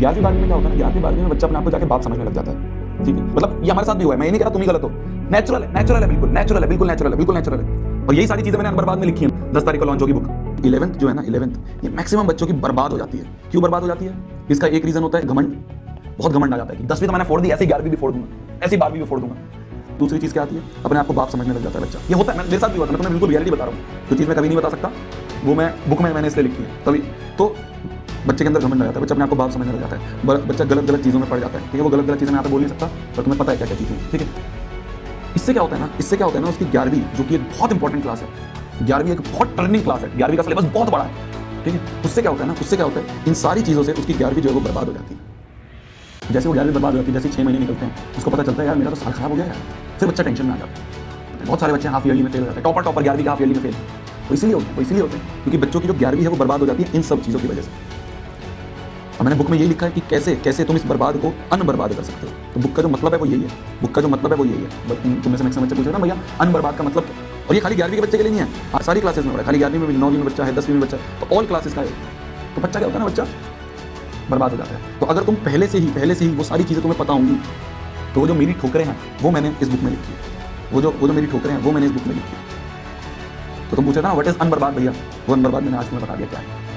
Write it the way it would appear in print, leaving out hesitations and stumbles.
11वीं 12वीं में क्या होता है ना, 11वीं 12वीं में बच्चा अपने आप को जाके बाप समझने लग जाता है। ठीक है, मतलब ये हमारे साथ भी हुआ है, मैं ये नहीं कह रहा तुम ही गलत हो, नेचुरल है, नेचुरल है, बिल्कुल नेचुरल है, बिल्कुल नेचुरल है, बिल्कुल नेचुरल है। और यही सारी चीजें मैंने अनबर बाद में लिखी है। 10 तारीख को लॉन्च होगी बुक। 11th जो है ना, 11th ये मैक्सिमम बच्चों की बर्बाद हो जाती है। क्यों बर्बाद हो जाती है? इसका एक रीजन होता है घमंड। बहुत घमंड आ जाता है कि 10वीं तो मैंने फोड़ दी, ऐसी 11वीं भी फोड़ दूंगा, ऐसी 12वीं भी फोड़ दूंगा। दूसरी चीज क्या आती है, अपने आप को बाप समझने लग जाता है बच्चा। ये होता है, मेरे साथ भी होता है, मैं तुम्हें बिल्कुल रियलिटी बता रहा हूँ। जो चीज मैं कभी नहीं बता सकता वो मैं बुक में मैंने इसलिए लिखी है। तभी तो बच्चे के अंदर घमंड आ जाता है, बच्चा अपने आप को बाप समझने लग जाता है, बच्चा गलत गलत चीज़ों में पड़ जाता है। ठीक है, वो गलत गलत चीज़ें मैं यहाँ पे बोल नहीं सकता, पर तुम्हें पता है क्या क्या चीज़ें। ठीक है, इससे क्या होता है ना, इससे क्या होता है ना, उसकी 11वीं जो कि एक बहुत इंपॉर्टेंट क्लास है, 11वीं एक बहुत टर्निंग क्लास है, 11वीं का सिलेबस बहुत बड़ा है। ठीक है, उससे क्या होता है ना, उससे क्या होता है, इन सारी चीज़ों से उसकी 11वीं जो है वो बर्बाद हो जाती है। जैसे वो 11वीं बर्बाद हो जाती है, जैसे 6 महीने निकलते हैं, उसको पता चलता है यार मेरा तो साल खराब हो गया यार, फिर बच्चा टेंशन में आ जाता है। बहुत सारे बच्चे हाफ ईयरली में फेल हो जाते हैं, टॉपर 11वीं का हाफ ईयरली में फेल। वो इसीलिए होते हैं क्योंकि बच्चों की जो 11वीं है वो बर्बाद हो जाती है इन सब चीज़ों की वजह से। और मैंने बुक में यही लिखा है कि कैसे कैसे तुम इस बर्बाद को अनबर्बाद कर सकते हो। तो बुक का जो मतलब है वो यही है, बुक का जो मतलब है वो यही है। तुम में से मैक्सिमम बच्चे पूछ रहे हो ना भैया अनबर्बाद का मतलब क्या? और ये खाली 11वीं के बच्चे के लिए नहीं है, सारी क्लासेस में हो रहा है। खाली 11वीं में भी, 9वीं में बच्चा है, 10वीं में बच्चा है, तो ऑल क्लासेस का है। तो बच्चा क्या होता है ना, बच्चा बर्बाद हो जाता है। तो अगर तुम पहले से ही वो सारी चीज़ें तुम्हें पता होंगी, तो वो जो मेरी ठोकरें हैं वो मैंने इस बुक में लिखी है। वो जो मेरी ठोकरें हैं वो मैंने इस बुक में लिखी है। तो तुम पूछे ना व्हाट इज अनबर्बाद भैया, वो अनबर्बाद मैंने आज तुम्हें बता दिया क्या है।